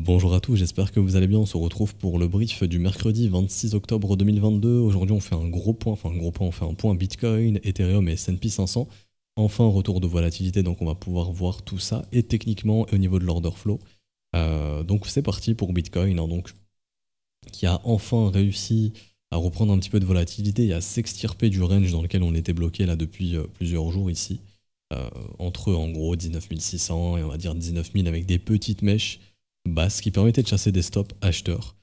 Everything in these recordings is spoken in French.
Bonjour à tous, j'espère que vous allez bien. On se retrouve pour le brief du mercredi 26 octobre 2022. Aujourd'hui, on fait un gros point, on fait un point Bitcoin, Ethereum et S&P 500. Enfin, retour de volatilité, donc on va pouvoir voir tout ça et techniquement et au niveau de l'order flow. Donc c'est parti pour Bitcoin, hein, donc, qui a enfin réussi à reprendre un petit peu de volatilité et à s'extirper du range dans lequel on était bloqué là depuis plusieurs jours ici. Entre en gros 19 600 et on va dire 19 000 avec des petites mèches basse qui permettait de chasser des stops acheteurs.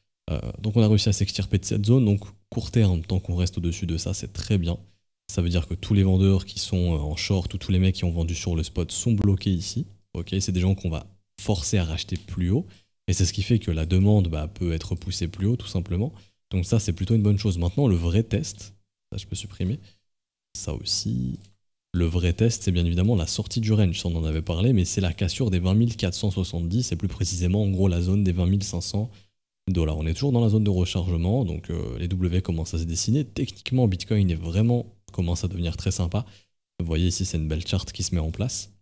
Donc on a réussi à s'extirper de cette zone, donc court terme, tant qu'on reste au-dessus de ça, c'est très bien. Ça veut dire que tous les vendeurs qui sont en short ou tous les mecs qui ont vendu sur le spot sont bloqués ici. Ok, c'est des gens qu'on va forcer à racheter plus haut, et c'est ce qui fait que la demande peut être poussée plus haut tout simplement. Donc ça c'est plutôt une bonne chose. Maintenant le vrai test, ça je peux supprimer, ça aussi. Le vrai test, c'est bien évidemment la sortie du range, ça on en avait parlé, mais c'est la cassure des 20 470, et plus précisément en gros la zone des 20 500 $. On est toujours dans la zone de rechargement, donc les W commencent à se dessiner. Techniquement, Bitcoin est vraiment commence à devenir très sympa. Vous voyez ici, c'est une belle charte qui se met en place.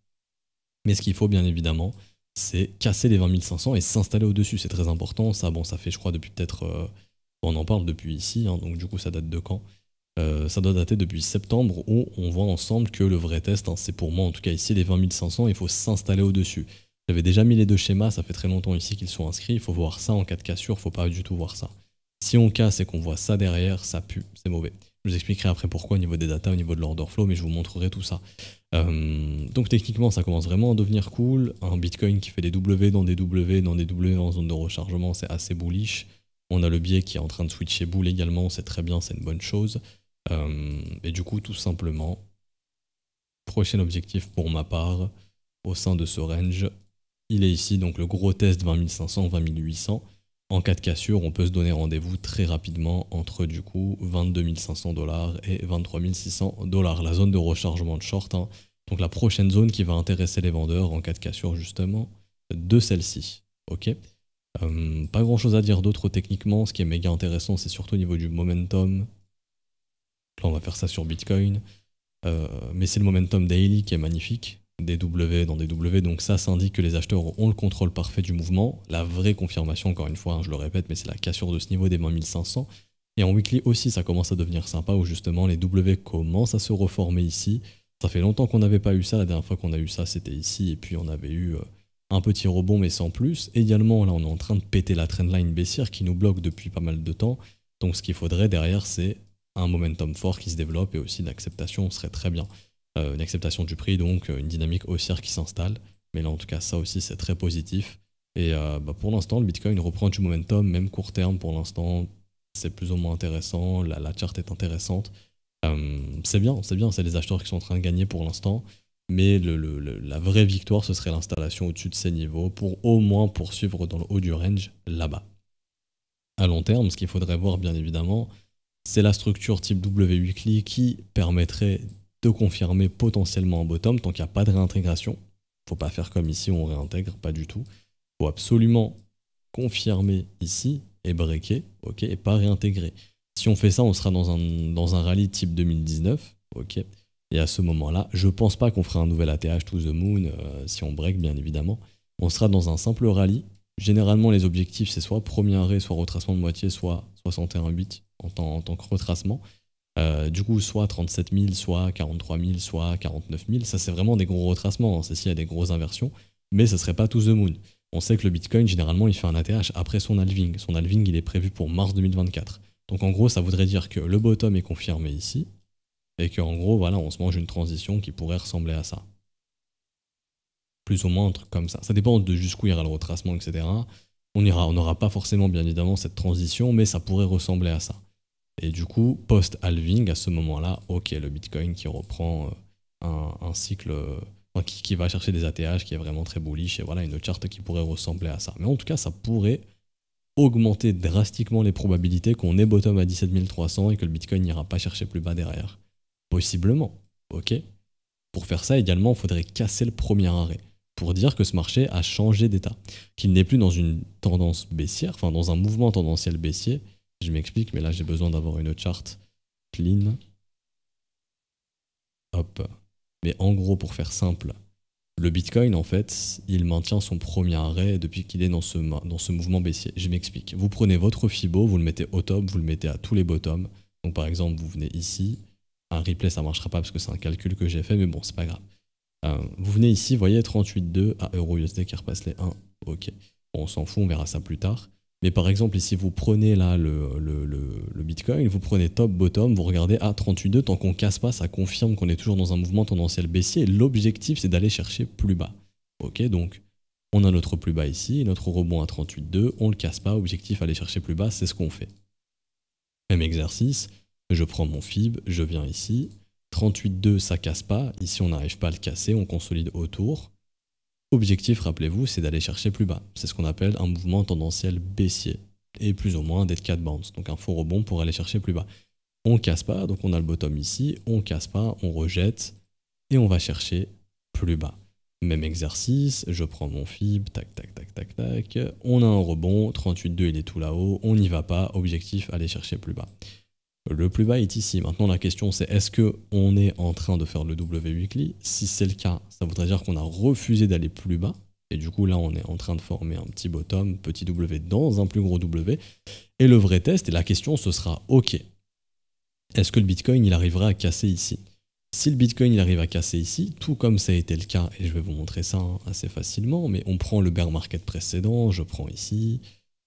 Mais ce qu'il faut bien évidemment, c'est casser les 20 500 et s'installer au-dessus, c'est très important. Ça, bon, ça fait je crois depuis peut-être... on en parle depuis ici, hein, donc du coup ça date de quand? Ça doit dater depuis septembre où on voit ensemble que le vrai test, hein, c'est pour moi en tout cas ici les 20 500, il faut s'installer au-dessus. J'avais déjà mis les deux schémas, ça fait très longtemps ici qu'ils sont inscrits, il faut voir ça en cas de cassure, il faut pas du tout voir ça. Si on casse et qu'on voit ça derrière, ça pue, c'est mauvais. Je vous expliquerai après pourquoi au niveau des datas, au niveau de l'order flow, mais je vous montrerai tout ça. Donc techniquement ça commence vraiment à devenir cool, un Bitcoin qui fait des W dans des W dans des W en zone de rechargement, c'est assez bullish. On a le biais qui est en train de switcher bull également, c'est très bien, c'est une bonne chose. Et du coup, tout simplement, prochain objectif pour ma part, au sein de ce range, il est ici, donc le gros test 20 500, 20 800. En cas de cassure, on peut se donner rendez-vous très rapidement entre du coup 22 500 $ et 23 600 $. La zone de rechargement de short, hein. Donc la prochaine zone qui va intéresser les vendeurs en cas de cassure justement de celle-ci. Ok. Pas grand chose à dire d'autre techniquement, ce qui est méga intéressant c'est surtout au niveau du momentum. Là, on va faire ça sur Bitcoin. Mais c'est le momentum daily qui est magnifique. Des W dans des W, donc ça indique que les acheteurs ont le contrôle parfait du mouvement. La vraie confirmation, encore une fois, hein, je le répète, mais c'est la cassure de ce niveau des 20 500. Et en weekly aussi, ça commence à devenir sympa, où justement les W commencent à se reformer ici. Ça fait longtemps qu'on n'avait pas eu ça. La dernière fois qu'on a eu ça, c'était ici. Et puis on avait eu un petit rebond, mais sans plus. Également, là, on est en train de péter la trendline baissière qui nous bloque depuis pas mal de temps. Donc ce qu'il faudrait derrière, c'est un momentum fort qui se développe et aussi l'acceptation serait très bien. Une acceptation du prix, donc une dynamique haussière qui s'installe. Mais là, en tout cas, ça aussi, c'est très positif. Et pour l'instant, le Bitcoin reprend du momentum, même court terme pour l'instant. C'est plus ou moins intéressant, la charte est intéressante. C'est bien, c'est les acheteurs qui sont en train de gagner pour l'instant. Mais la vraie victoire, ce serait l'installation au-dessus de ces niveaux pour au moins poursuivre dans le haut du range là-bas. À long terme, ce qu'il faudrait voir, bien évidemment, c'est la structure type W weekly qui permettrait de confirmer potentiellement un bottom tant qu'il n'y a pas de réintégration. Faut pas faire comme ici où on réintègre, pas du tout. Faut absolument confirmer ici et breaker, ok, et pas réintégrer. Si on fait ça, on sera dans un rallye type 2019, ok. Et à ce moment-là, je pense pas qu'on fera un nouvel ATH to the moon si on break, bien évidemment. On sera dans un simple rallye. Généralement, les objectifs, c'est soit premier arrêt, soit retracement de moitié, soit 61,8 en tant que retracement. Du coup, soit 37 000, soit 43 000, soit 49 000. Ça, c'est vraiment des gros retracements. Hein. C'est s'il y a des grosses inversions. Mais ce ne serait pas to the moon. On sait que le Bitcoin, généralement, il fait un ATH après son halving. Son halving, il est prévu pour mars 2024. Donc, en gros, ça voudrait dire que le bottom est confirmé ici. Et qu'en gros, voilà, on se mange une transition qui pourrait ressembler à ça. Plus ou moins un truc comme ça. Ça dépend de jusqu'où ira le retracement, etc. On n'aura pas forcément, bien évidemment, cette transition, mais ça pourrait ressembler à ça. Et du coup, post-halving, à ce moment-là, ok, le Bitcoin qui reprend un cycle, qui va chercher des ATH, qui est vraiment très bullish, et voilà, une charte qui pourrait ressembler à ça. Mais en tout cas, ça pourrait augmenter drastiquement les probabilités qu'on ait bottom à 17 300 et que le Bitcoin n'ira pas chercher plus bas derrière. Possiblement, ok. Pour faire ça, également, il faudrait casser le premier arrêt, pour dire que ce marché a changé d'état, qu'il n'est plus dans une tendance baissière, enfin dans un mouvement tendanciel baissier. Je m'explique, mais là j'ai besoin d'avoir une charte clean. Hop. Mais en gros, pour faire simple, Le Bitcoin, en fait, il maintient son premier arrêt depuis qu'il est dans ce mouvement baissier. Je m'explique. Vous prenez votre Fibo, vous le mettez au top, vous le mettez à tous les bottoms. Donc par exemple, vous venez ici. Un replay, ça ne marchera pas parce que c'est un calcul que j'ai fait, mais bon, c'est pas grave. Vous venez ici, vous voyez 38,2 à EURUSD qui repasse les 1. Ok. Bon, on s'en fout, on verra ça plus tard. Mais par exemple, ici, vous prenez là le Bitcoin, vous prenez top, bottom, vous regardez à 38,2, tant qu'on casse pas, ça confirme qu'on est toujours dans un mouvement tendanciel baissier. L'objectif, c'est d'aller chercher plus bas. Ok, donc on a notre plus bas ici, notre rebond à 38,2, on le casse pas, objectif aller chercher plus bas, c'est ce qu'on fait. Même exercice, je prends mon FIB, je viens ici, 38,2, ça casse pas, ici on n'arrive pas à le casser, on consolide autour. Objectif, rappelez-vous, c'est d'aller chercher plus bas. C'est ce qu'on appelle un mouvement tendanciel baissier. Et plus ou moins d'être 4 bounce. Donc un faux rebond pour aller chercher plus bas. On casse pas, donc on a le bottom ici. On casse pas, on rejette. Et on va chercher plus bas. Même exercice, je prends mon FIB, tac, tac, tac, tac, tac. On a un rebond, 38,2 il est tout là-haut. On n'y va pas, objectif, aller chercher plus bas. Le plus bas est ici. Maintenant, la question, c'est est-ce qu'on est en train de faire le W weekly? Si c'est le cas, ça voudrait dire qu'on a refusé d'aller plus bas. Et du coup, là, on est en train de former un petit bottom, petit W dans un plus gros W. Et le vrai test, et la question, ce sera, OK, est-ce que le Bitcoin, il arrivera à casser ici? Si le Bitcoin, il arrive à casser ici, tout comme ça a été le cas, et je vais vous montrer ça assez facilement, mais on prend le bear market précédent, je prends ici...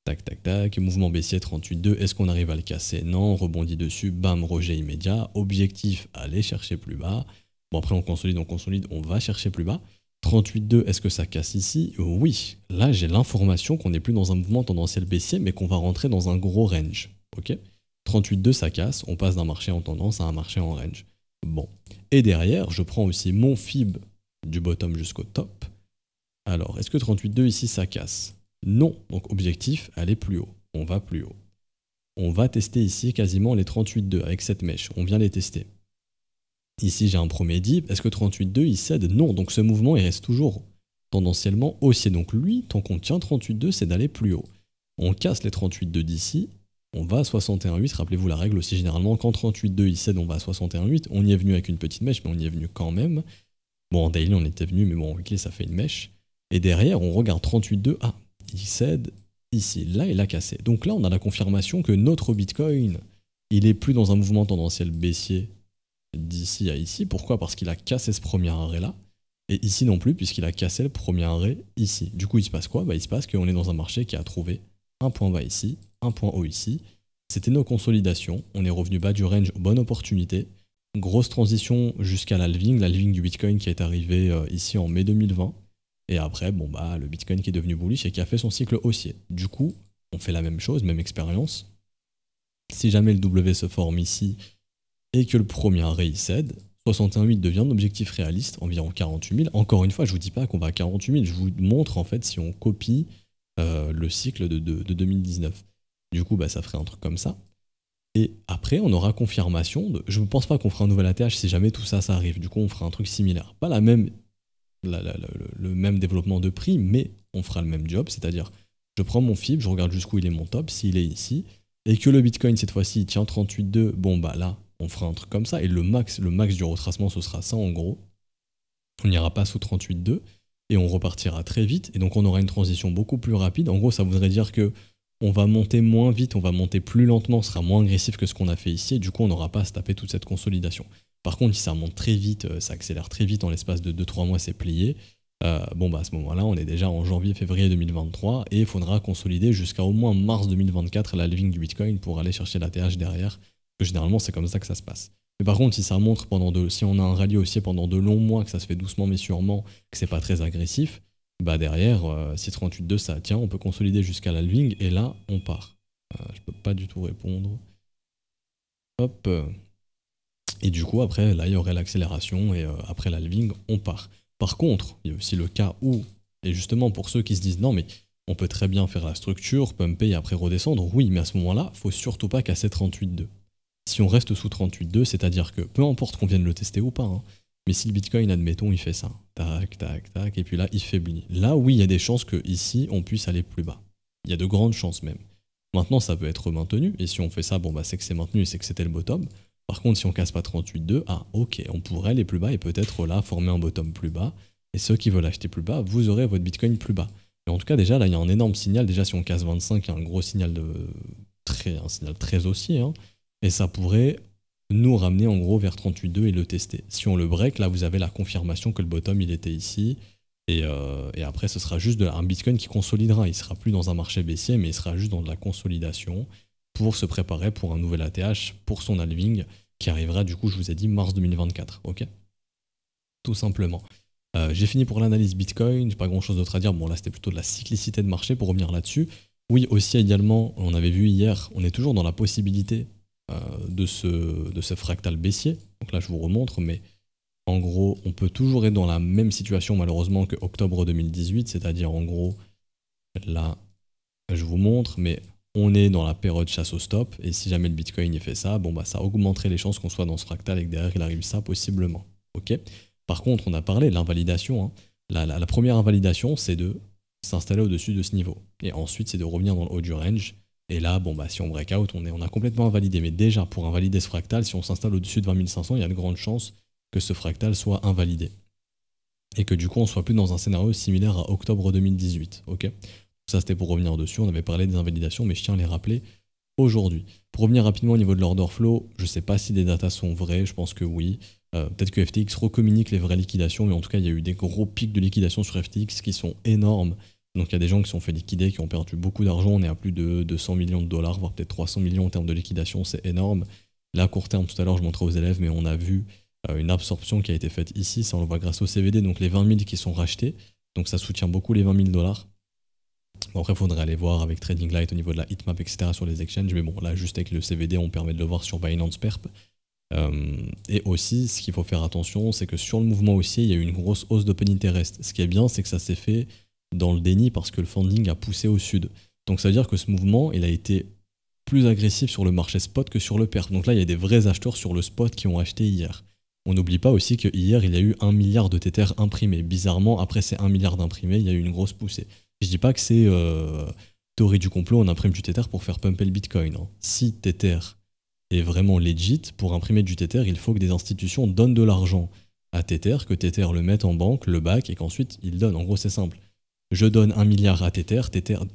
Tac, tac, tac, mouvement baissier 38,2, est-ce qu'on arrive à le casser? Non, on rebondit dessus, bam, rejet immédiat, objectif, aller chercher plus bas. Bon, après on consolide, on va chercher plus bas. 38,2, est-ce que ça casse ici? Oui, là j'ai l'information qu'on n'est plus dans un mouvement tendanciel baissier, mais qu'on va rentrer dans un gros range. Ok, 38,2 ça casse, on passe d'un marché en tendance à un marché en range. Bon, et derrière, je prends aussi mon FIB du bottom jusqu'au top. Alors, est-ce que 38,2 ici ça casse? Non, donc objectif, aller plus haut. On va plus haut. On va tester ici quasiment les 38,2 avec cette mèche. On vient les tester. Ici, j'ai un premier dip. Est-ce que 38,2 il cède? Non, donc ce mouvement, il reste toujours tendanciellement haussier. Donc lui, tant qu'on tient 38,2, c'est d'aller plus haut. On casse les 38,2 d'ici. On va à 61,8. Rappelez-vous la règle aussi, généralement, quand 38,2 il cède, on va à 61,8. On y est venu avec une petite mèche, mais on y est venu quand même. Bon, en daily, on était venu, mais bon, en weekly, ça fait une mèche. Et derrière, on regarde 38,2. Ah, il cède ici, là il a cassé. Donc là on a la confirmation que notre Bitcoin, il est plus dans un mouvement tendanciel baissier d'ici à ici. Pourquoi? Parce qu'il a cassé ce premier arrêt là, et ici non plus puisqu'il a cassé le premier arrêt ici. Du coup il se passe quoi? Il se passe qu'on est dans un marché qui a trouvé un point bas ici, un point haut ici. C'était nos consolidations, on est revenu bas du range, bonne opportunité. Grosse transition jusqu'à l'halving du Bitcoin qui est arrivé ici en mai 2020. Et après, bon bah, le Bitcoin qui est devenu bullish et qui a fait son cycle haussier. Du coup, on fait la même chose, même expérience. Si jamais le W se forme ici et que le premier arrêt il cède, 61,8 devient un objectif réaliste, environ 48 000. Encore une fois, je vous dis pas qu'on va à 48 000, je vous montre en fait si on copie le cycle de 2019. Du coup, bah, ça ferait un truc comme ça. Et après, on aura confirmation de... Je ne pense pas qu'on fera un nouvel ATH si jamais tout ça, ça arrive. Du coup, on fera un truc similaire. Pas la même... le même développement de prix, mais on fera le même job, c'est-à-dire je prends mon FIB, je regarde jusqu'où il est mon top, s'il est ici, et que le Bitcoin cette fois-ci il tient 38,2, bon bah là on fera un truc comme ça, et le max du retracement ce sera ça en gros, on n'ira pas sous 38,2, et on repartira très vite, et donc on aura une transition beaucoup plus rapide. En gros ça voudrait dire que on va monter moins vite, on va monter plus lentement, ce sera moins agressif que ce qu'on a fait ici, et du coup on n'aura pas à se taper toute cette consolidation. Par contre, si ça monte très vite, ça accélère très vite, en l'espace de 2-3 mois, c'est plié. Bon, bah à ce moment-là, on est déjà en janvier-février 2023 et il faudra consolider jusqu'à au moins mars 2024 la halving du Bitcoin pour aller chercher l'ATH derrière. Parce que généralement, c'est comme ça que ça se passe. Mais par contre, si ça montre si on a un rallye haussier pendant de longs mois, que ça se fait doucement mais sûrement, que c'est pas très agressif, bah derrière, si 38,2 ça tient, on peut consolider jusqu'à l'halving et là, on part. Je peux pas du tout répondre. Hop. Et du coup, après, là, il y aurait l'accélération et après l'halving, on part. Par contre, il y a aussi le cas où, et justement pour ceux qui se disent non, mais on peut très bien faire la structure, pumper et après redescendre, oui, mais à ce moment-là, il ne faut surtout pas casser 38,2. Si on reste sous 38,2, c'est-à-dire que peu importe qu'on vienne le tester ou pas, hein, mais si le Bitcoin, admettons, il fait ça, tac, tac, tac, et puis là, il faiblit. Là, oui, il y a des chances qu'ici, on puisse aller plus bas. Il y a de grandes chances même. Maintenant, ça peut être maintenu, et si on fait ça, bon, bah, c'est que c'est maintenu et c'est que c'était le bottom. Par contre, si on casse pas 38,2, ah ok, on pourrait aller plus bas et peut-être là former un bottom plus bas Et ceux qui veulent acheter plus bas, vous aurez votre Bitcoin plus bas. Mais en tout cas, déjà, là, il y a un énorme signal. Déjà, si on casse 25, il y a un gros signal un signal très haussier. Hein. Et ça pourrait nous ramener en gros vers 38,2 et le tester. Si on le break, là, vous avez la confirmation que le bottom, il était ici. Et après, ce sera juste un Bitcoin qui consolidera. Il ne sera plus dans un marché baissier, mais il sera juste dans de la consolidation pour se préparer pour un nouvel ATH, pour son halving, qui arrivera, du coup, je vous ai dit, mars 2024. Ok ? Tout simplement. J'ai fini pour l'analyse Bitcoin, j'ai pas grand chose d'autre à dire. Bon, là, c'était plutôt de la cyclicité de marché pour revenir là-dessus. Oui, aussi également, on avait vu hier, on est toujours dans la possibilité de ce fractal baissier. Donc là, je vous remontre, mais en gros, on peut toujours être dans la même situation, malheureusement, que octobre 2018, c'est-à-dire, en gros, là, je vous montre, mais on est dans la période chasse au stop, et si jamais le Bitcoin il fait ça, bon, bah, ça augmenterait les chances qu'on soit dans ce fractal et que derrière, il arrive ça, possiblement. Ok ? Par contre, on a parlé de l'invalidation. Hein. La première invalidation, c'est de s'installer au-dessus de ce niveau. Et ensuite, c'est de revenir dans le haut du range. Et là, bon, bah, si on break out, on a complètement invalidé. Mais déjà, pour invalider ce fractal, si on s'installe au-dessus de 20 500, il y a de grandes chances que ce fractal soit invalidé. Et que du coup, on ne soit plus dans un scénario similaire à octobre 2018. Ok ? Ça, c'était pour revenir dessus. On avait parlé des invalidations, mais je tiens à les rappeler aujourd'hui. Pour revenir rapidement au niveau de l'order flow, je ne sais pas si les datas sont vraies, je pense que oui. Peut-être que FTX recommunique les vraies liquidations, mais en tout cas, il y a eu des gros pics de liquidation sur FTX qui sont énormes. Donc il y a des gens qui se sont fait liquider, qui ont perdu beaucoup d'argent. On est à plus de 200 millions de dollars, voire peut-être 300 millions en termes de liquidation, c'est énorme. Là, à court terme, tout à l'heure, je montrais aux élèves, mais on a vu une absorption qui a été faite ici, ça on le voit grâce au CVD, donc les 20 000 qui sont rachetés. Donc ça soutient beaucoup les 20 000 dollars. Bon, après, il faudrait aller voir avec Trading Light au niveau de la heatmap, etc. sur les exchanges. Mais bon, là, juste avec le CVD, on permet de le voir sur Binance Perp. Et aussi, ce qu'il faut faire attention, c'est que sur le mouvement haussier, il y a eu une grosse hausse d'open interest. Ce qui est bien, c'est que ça s'est fait dans le déni parce que le funding a poussé au sud. Donc ça veut dire que ce mouvement, il a été plus agressif sur le marché spot que sur le perp. Donc là, il y a des vrais acheteurs sur le spot qui ont acheté hier. On n'oublie pas aussi que hier, il y a eu 1 milliard de Tether imprimés. Bizarrement, après ces 1 milliard d'imprimés, il y a eu une grosse poussée. Je dis pas que c'est théorie du complot, on imprime du Tether pour faire pumper le Bitcoin. Hein. Si Tether est vraiment legit, pour imprimer du Tether, il faut que des institutions donnent de l'argent à Tether, que Tether le mette en banque, le back, et qu'ensuite il donne. En gros, c'est simple. Je donne 1 milliard à Tether,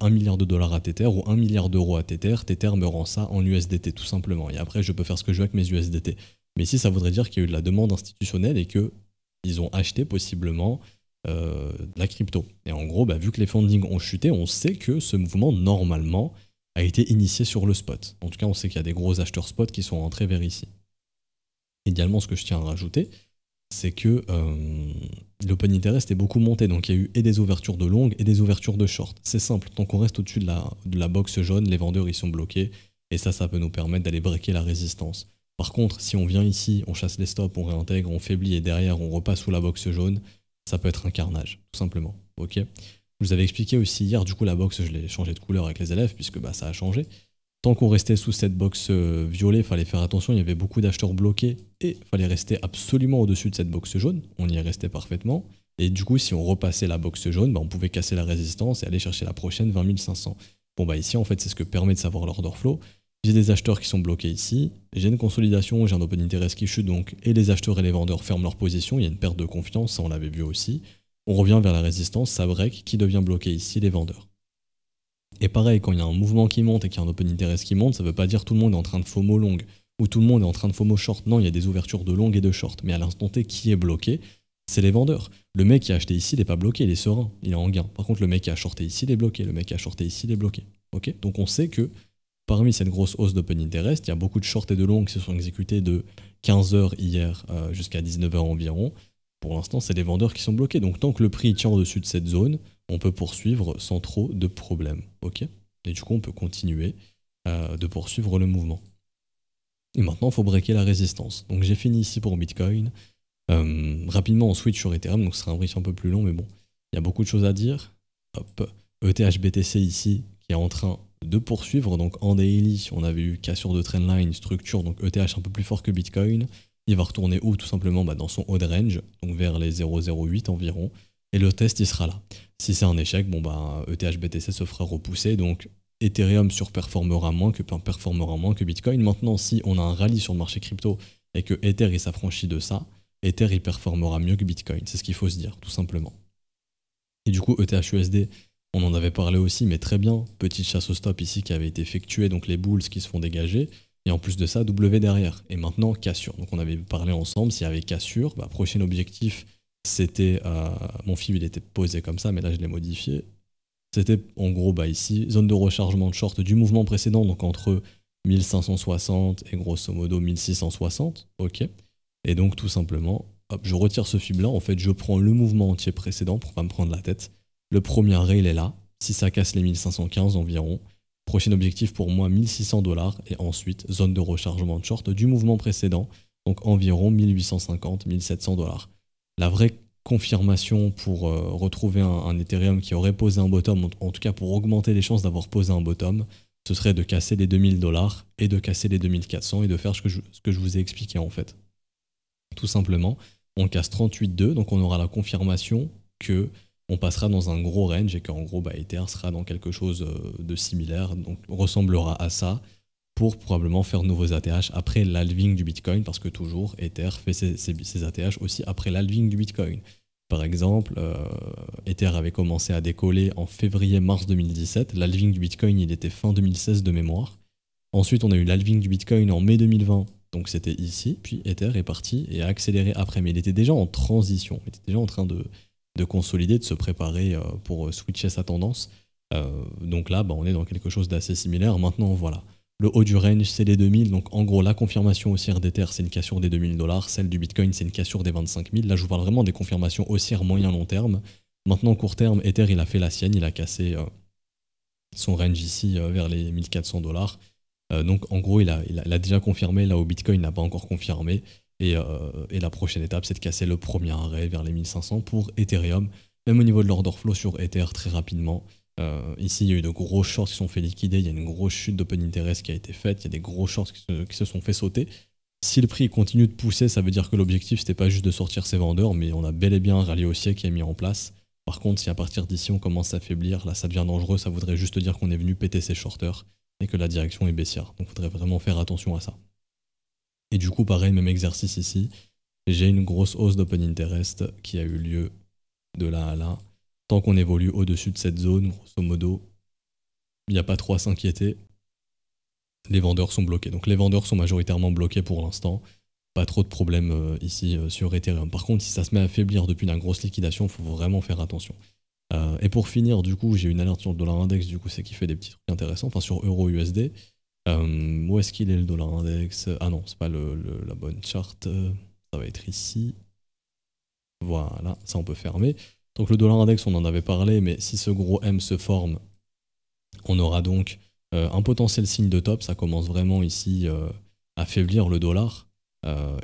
1 milliard de dollars à Tether, ou 1 milliard d'euros à Tether, Tether me rend ça en USDT, tout simplement. Et après, je peux faire ce que je veux avec mes USDT. Mais ici, ça voudrait dire qu'il y a eu de la demande institutionnelle et qu'ils ont acheté possiblement de la crypto. Et en gros, bah, vu que les fundings ont chuté, on sait que ce mouvement, normalement, a été initié sur le spot. En tout cas, on sait qu'il y a des gros acheteurs spot qui sont rentrés vers ici. Également, ce que je tiens à rajouter, c'est que l'open interest est beaucoup monté. Donc, il y a eu et des ouvertures de long et des ouvertures de short. C'est simple, tant qu'on reste au-dessus de la box jaune, les vendeurs, ils sont bloqués. Et ça peut nous permettre d'aller breaker la résistance. Par contre, si on vient ici, on chasse les stops, on réintègre, on faiblit et derrière, on repasse sous la box jaune, ça peut être un carnage, tout simplement. Ok. Je vous avais expliqué aussi hier, du coup la box, je l'ai changé de couleur avec les élèves, puisque bah, ça a changé. Tant qu'on restait sous cette box violet, il fallait faire attention, il y avait beaucoup d'acheteurs bloqués, et il fallait rester absolument au-dessus de cette box jaune, on y est resté parfaitement. Et du coup, si on repassait la box jaune, bah, on pouvait casser la résistance et aller chercher la prochaine 20 500. Bon bah ici, en fait, c'est ce que permet de savoir l'order flow. J'ai des acheteurs qui sont bloqués ici, j'ai une consolidation, j'ai un open interest qui chute donc, et les acheteurs et les vendeurs ferment leur position, il y a une perte de confiance, ça on l'avait vu aussi. On revient vers la résistance, ça break, qui devient bloqué ici, les vendeurs. Et pareil, quand il y a un mouvement qui monte et qu'il y a un open interest qui monte, ça ne veut pas dire tout le monde est en train de FOMO long, ou tout le monde est en train de FOMO short. Non, il y a des ouvertures de long et de short, mais à l'instant T, qui est bloqué? C'est les vendeurs. Le mec qui a acheté ici, il n'est pas bloqué, il est serein, il est en gain. Par contre, le mec qui a shorté ici, il est bloqué, le mec qui a shorté ici, il est bloqué. Okay, donc on sait que parmi cette grosse hausse d'open interest, il y a beaucoup de short et de long qui se sont exécutés de 15h hier jusqu'à 19h environ. Pour l'instant, c'est les vendeurs qui sont bloqués. Donc tant que le prix tient au-dessus de cette zone, on peut poursuivre sans trop de problèmes. Okay, et du coup, on peut continuer de poursuivre le mouvement. Et maintenant, il faut breaker la résistance. Donc j'ai fini ici pour Bitcoin. Rapidement, on switch sur Ethereum, donc ce sera un brief un peu plus long, mais bon, il y a beaucoup de choses à dire. Hop, ETH-BTC ici, qui est en train de poursuivre. Donc en daily, on avait eu cassure de trendline, structure, donc ETH un peu plus fort que Bitcoin. Il va retourner où? Tout simplement dans son haut de range, donc vers les 0,08 environ. Et le test, il sera là. Si c'est un échec, bon ETH-BTC se fera repousser, donc Ethereum performera moins que Bitcoin. Maintenant, si on a un rallye sur le marché crypto et que Ether il s'affranchit de ça, Ether il performera mieux que Bitcoin. C'est ce qu'il faut se dire, tout simplement. Et du coup, ETHUSD, on en avait parlé aussi, mais très bien. Petite chasse au stop ici qui avait été effectuée, donc les bulls qui se font dégager. Et en plus de ça, W derrière. Et maintenant, cassure. Donc on avait parlé ensemble, s'il y avait cassure, bah, prochain objectif, c'était... mon fil, il était posé comme ça, mais là, je l'ai modifié. C'était en gros, bah, ici, zone de rechargement de short du mouvement précédent, donc entre 1560 et grosso modo 1660. Ok. Et donc, tout simplement, hop, je retire ce fib là. En fait, je prends le mouvement entier précédent pour pas me prendre la tête. Le premier arrêt, il est là. Si ça casse les 1515 environ, prochain objectif pour moi, 1600 $. Et ensuite, zone de rechargement de short du mouvement précédent, donc environ 1850, 1700 $. La vraie confirmation pour retrouver un Ethereum qui aurait posé un bottom, en tout cas pour augmenter les chances d'avoir posé un bottom, ce serait de casser les 2000 $ et de casser les 2400 et de faire ce que je vous ai expliqué en fait. Tout simplement, on casse 38,2, donc on aura la confirmation que on passera dans un gros range et qu'en gros, bah, Ether sera dans quelque chose de similaire, donc ressemblera à ça pour probablement faire de nouveaux ATH après l'halving du Bitcoin, parce que toujours, Ether fait ses ATH aussi après l'halving du Bitcoin. Par exemple, Ether avait commencé à décoller en février-mars 2017, l'halving du Bitcoin, il était fin 2016 de mémoire. Ensuite, on a eu l'halving du Bitcoin en mai 2020, donc c'était ici, puis Ether est parti et a accéléré après, mais il était déjà en transition, il était déjà en train de consolider, de se préparer pour switcher sa tendance. Donc là, bah, on est dans quelque chose d'assez similaire. Maintenant, voilà. Le haut du range, c'est les 2000. Donc en gros, la confirmation haussière d'Ether, c'est une cassure des 2000 $. Celle du Bitcoin, c'est une cassure des 25 000. Là, je vous parle vraiment des confirmations haussières moyen-long terme. Maintenant, court terme, Ether, il a fait la sienne. Il a cassé son range ici vers les 1400 $. Donc en gros, il a déjà confirmé. Là, au Bitcoin, il n'a pas encore confirmé. Et la prochaine étape, c'est de casser le premier arrêt vers les 1500 pour Ethereum. Même au niveau de l'order flow sur Ether, très rapidement. Ici, il y a eu de gros shorts qui sont fait liquider. Il y a une grosse chute d'open interest qui a été faite. Il y a des gros shorts qui se sont fait sauter. Si le prix continue de pousser, ça veut dire que l'objectif, c'était pas juste de sortir ces vendeurs, mais on a bel et bien un rallye haussier qui est mis en place. Par contre, si à partir d'ici, on commence à affaiblir, là, ça devient dangereux. Ça voudrait juste dire qu'on est venu péter ces shorters et que la direction est baissière. Donc, il faudrait vraiment faire attention à ça. Et du coup, pareil, même exercice ici. J'ai une grosse hausse d'open interest qui a eu lieu de là à là. Tant qu'on évolue au-dessus de cette zone, grosso modo, il n'y a pas trop à s'inquiéter. Les vendeurs sont bloqués. Donc les vendeurs sont majoritairement bloqués pour l'instant. Pas trop de problèmes ici sur Ethereum. Par contre, si ça se met à faiblir depuis une grosse liquidation, il faut vraiment faire attention. Et pour finir, du coup, j'ai une alerte sur le dollar index, du coup, c'est qui fait des petits trucs intéressants. Enfin, sur Euro USD. Où est-ce qu'il est le dollar index? Ah non, c'est pas la bonne charte. Ça va être ici. Voilà, ça on peut fermer. Donc le dollar index, on en avait parlé, mais si ce gros M se forme, on aura donc un potentiel signe de top. Ça commence vraiment ici à affaiblir le dollar.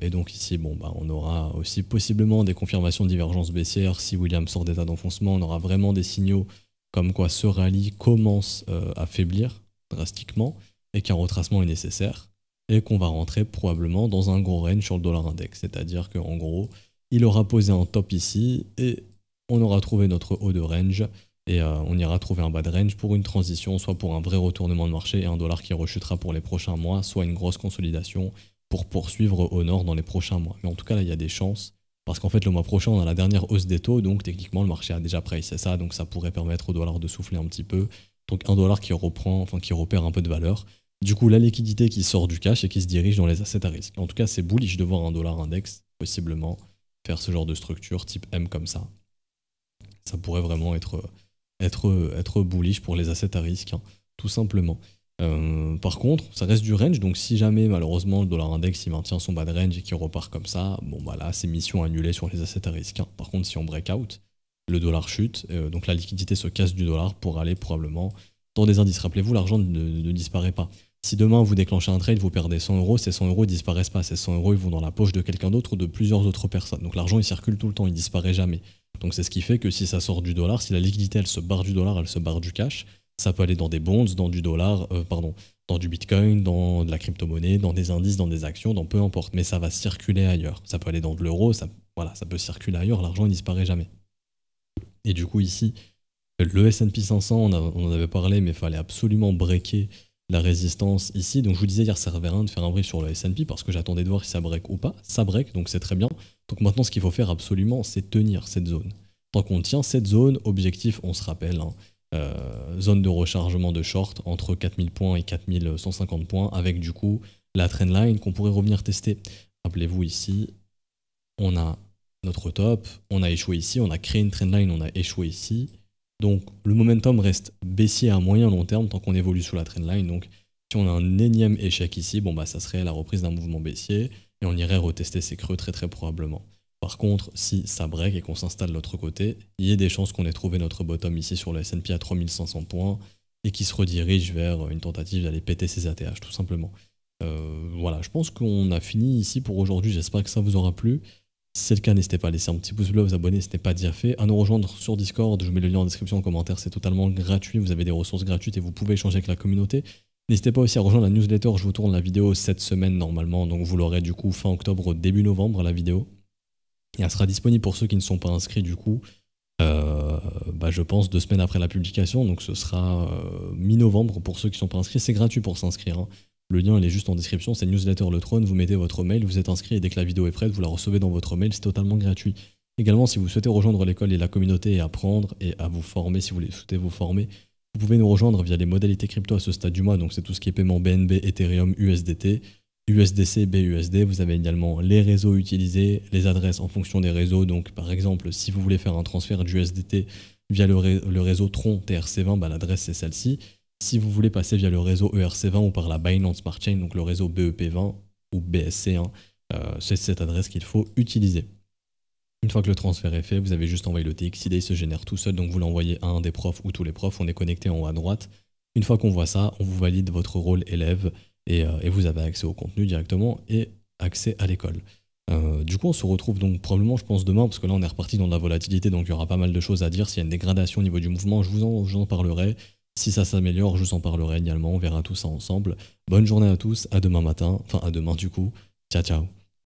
Et donc ici, bon, bah, on aura aussi possiblement des confirmations de divergence baissière. Si Williams sort d'état d'enfoncement, on aura vraiment des signaux comme quoi ce rallye commence à faiblir drastiquement et qu'un retracement est nécessaire et qu'on va rentrer probablement dans un gros range sur le dollar index. C'est-à-dire qu'en gros, il aura posé un top ici et on aura trouvé notre haut de range et on ira trouver un bas de range pour une transition, soit pour un vrai retournement de marché et un dollar qui rechutera pour les prochains mois, soit une grosse consolidation pour poursuivre au nord dans les prochains mois. Mais en tout cas, là, il y a des chances, parce qu'en fait, le mois prochain, on a la dernière hausse des taux, donc techniquement, le marché a déjà pricé ça, donc ça pourrait permettre au dollar de souffler un petit peu. Donc un dollar qui reprend, enfin qui repère un peu de valeur. Du coup, la liquidité qui sort du cash et qui se dirige dans les assets à risque. En tout cas, c'est bullish de voir un dollar index, possiblement, faire ce genre de structure type M comme ça. Ça pourrait vraiment être bullish pour les assets à risque, hein, tout simplement. Par contre, ça reste du range, donc si jamais malheureusement le dollar index il maintient son bas de range et qu'il repart comme ça, bon bah là c'est mission annulée sur les assets à risque, hein. Par contre, si on breakout, le dollar chute, donc la liquidité se casse du dollar pour aller probablement dans des indices. Rappelez-vous, l'argent ne disparaît pas. Si demain vous déclenchez un trade, vous perdez 100 €, ces 100 € ne disparaissent pas. Ces 100 € ils vont dans la poche de quelqu'un d'autre ou de plusieurs autres personnes. Donc l'argent il circule tout le temps, il disparaît jamais. Donc c'est ce qui fait que si ça sort du dollar, si la liquidité elle se barre du dollar, elle se barre du cash, ça peut aller dans des bonds, dans du dollar, dans du bitcoin, dans de la crypto-monnaie, dans des indices, dans des actions, dans peu importe. Mais ça va circuler ailleurs. Ça peut aller dans de l'euro, ça peut circuler ailleurs, l'argent ne disparaît jamais. Et du coup ici, le S&P 500, on en avait parlé, mais il fallait absolument breaker la résistance ici. Donc je vous disais hier, ça servait à rien de faire un brief sur le S&P parce que j'attendais de voir si ça break ou pas. Ça break, donc c'est très bien. Donc maintenant, ce qu'il faut faire absolument, c'est tenir cette zone. Tant qu'on tient cette zone, objectif, on se rappelle, hein, zone de rechargement de short entre 4000 points et 4150 points, avec du coup la trendline qu'on pourrait revenir tester. Rappelez-vous ici, on a notre top, on a échoué ici, on a créé une trendline, on a échoué ici. Donc le momentum reste baissier à moyen long terme tant qu'on évolue sous la trendline. Donc si on a un énième échec ici, bon bah ça serait la reprise d'un mouvement baissier et on irait retester ces creux très probablement. Par contre, si ça break et qu'on s'installe de l'autre côté, il y a des chances qu'on ait trouvé notre bottom ici sur le S&P à 3500 points et qui se redirige vers une tentative d'aller péter ses ATH tout simplement. Voilà, je pense qu'on a fini ici pour aujourd'hui, j'espère que ça vous aura plu. Si c'est le cas, n'hésitez pas à laisser un petit pouce bleu, vous abonner si ce n'est pas déjà fait, à nous rejoindre sur Discord, je vous mets le lien en description en commentaire, c'est totalement gratuit, vous avez des ressources gratuites et vous pouvez échanger avec la communauté. N'hésitez pas aussi à rejoindre la newsletter, je vous tourne la vidéo cette semaine normalement, donc vous l'aurez du coup fin octobre, début novembre la vidéo. Et elle sera disponible pour ceux qui ne sont pas inscrits du coup, je pense 2 semaines après la publication, donc ce sera mi-novembre pour ceux qui ne sont pas inscrits, c'est gratuit pour s'inscrire, hein. Le lien il est juste en description, c'est newsletter le trône, vous mettez votre mail, vous êtes inscrit et dès que la vidéo est prête, vous la recevez dans votre mail, c'est totalement gratuit. Également, si vous souhaitez rejoindre l'école et la communauté et apprendre et à vous former, si vous souhaitez vous former, vous pouvez nous rejoindre via les modalités crypto à ce stade du mois, donc c'est tout ce qui est paiement BNB, Ethereum, USDT, USDC, BUSD, vous avez également les réseaux utilisés, les adresses en fonction des réseaux, donc par exemple, si vous voulez faire un transfert d'USDT via le réseau Tron TRC20, l'adresse c'est celle-ci. Si vous voulez passer via le réseau ERC20 ou par la Binance Smart Chain, donc le réseau BEP20 ou BSC1, c'est cette adresse qu'il faut utiliser. Une fois que le transfert est fait, vous avez juste envoyé le TXID, il se génère tout seul, donc vous l'envoyez à un des profs ou tous les profs, on est connecté en haut à droite. Une fois qu'on voit ça, on vous valide votre rôle élève et vous avez accès au contenu directement et accès à l'école. Du coup, on se retrouve donc probablement, je pense, demain, parce que là, on est reparti dans de la volatilité, donc il y aura pas mal de choses à dire. S'il y a une dégradation au niveau du mouvement, je vous en parlerai. Si ça s'améliore, je vous en parlerai également, on verra tout ça ensemble. Bonne journée à tous, à demain matin, enfin à demain du coup. Ciao, ciao.